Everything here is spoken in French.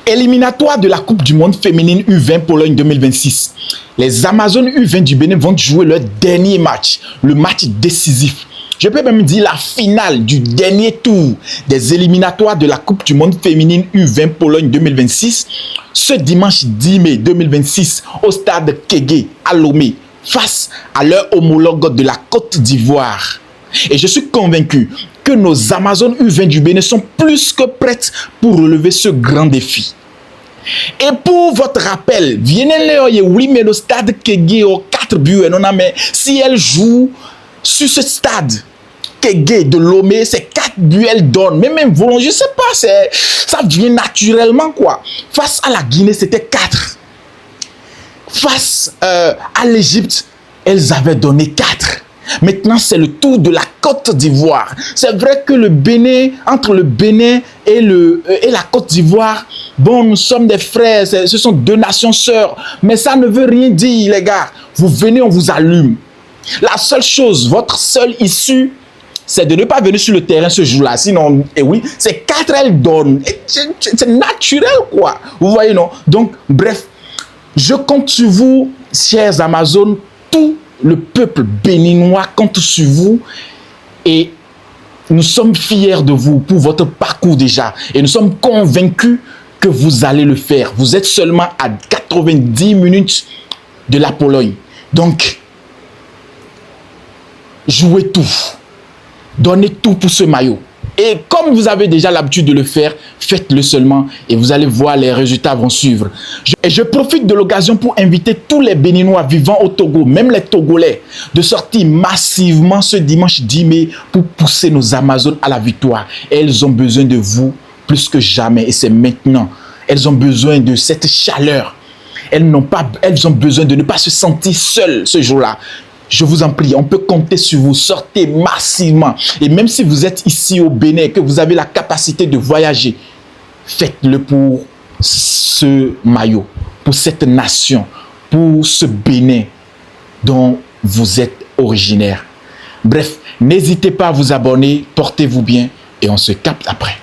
Éliminatoire de la Coupe du Monde féminine U20 Pologne 2026. Les Amazones U20 du Bénin vont jouer leur dernier match, le match décisif. Je peux même dire la finale du dernier tour des éliminatoires de la Coupe du Monde féminine U20 Pologne 2026 ce dimanche 10 mai 2026 au stade Kégué à Lomé face à leur homologue de la Côte d'Ivoire. Et je suis convaincu que nos Amazones U20 du Bénin sont plus que prêtes pour relever ce grand défi. Et pour votre rappel, vienez oui, mais le stade Kégué au 4 buts, non, mais si elle joue sur ce stade Kégué de Lomé, c'est 4 buts elle donne. Mais même volontairement, je sais pas, ça vient naturellement quoi. Face à la Guinée, c'était 4. Face à l'Égypte, elles avaient donné 4. Maintenant, c'est le tour de la Côte d'Ivoire. C'est vrai que le Bénin, entre le Bénin et la Côte d'Ivoire, bon, nous sommes des frères, ce sont deux nations sœurs. Mais ça ne veut rien dire, les gars. Vous venez, on vous allume. La seule chose, votre seule issue, c'est de ne pas venir sur le terrain ce jour-là. Sinon, et oui, c'est 4 elles donnent. C'est naturel, quoi. Vous voyez, non? Donc, bref, je compte sur vous, chers Amazones, tout le peuple béninois compte sur vous et nous sommes fiers de vous pour votre parcours déjà et nous sommes convaincus que vous allez le faire. Vous êtes seulement à 90 minutes de la Pologne. Donc, jouez tout. Donnez tout pour ce maillot. Et comme vous avez déjà l'habitude de le faire, faites-le seulement et vous allez voir, les résultats vont suivre. Et je profite de l'occasion pour inviter tous les Béninois vivant au Togo, même les Togolais, de sortir massivement ce dimanche 10 mai pour pousser nos Amazones à la victoire. Et elles ont besoin de vous plus que jamais et c'est maintenant. Elles ont besoin de cette chaleur. Elles ont besoin de ne pas se sentir seules ce jour-là. Je vous en prie, on peut compter sur vous. Sortez massivement. Et même si vous êtes ici au Bénin, que vous avez la capacité de voyager, faites-le pour ce maillot, pour cette nation, pour ce Bénin dont vous êtes originaire. Bref, n'hésitez pas à vous abonner, portez-vous bien et on se capte après.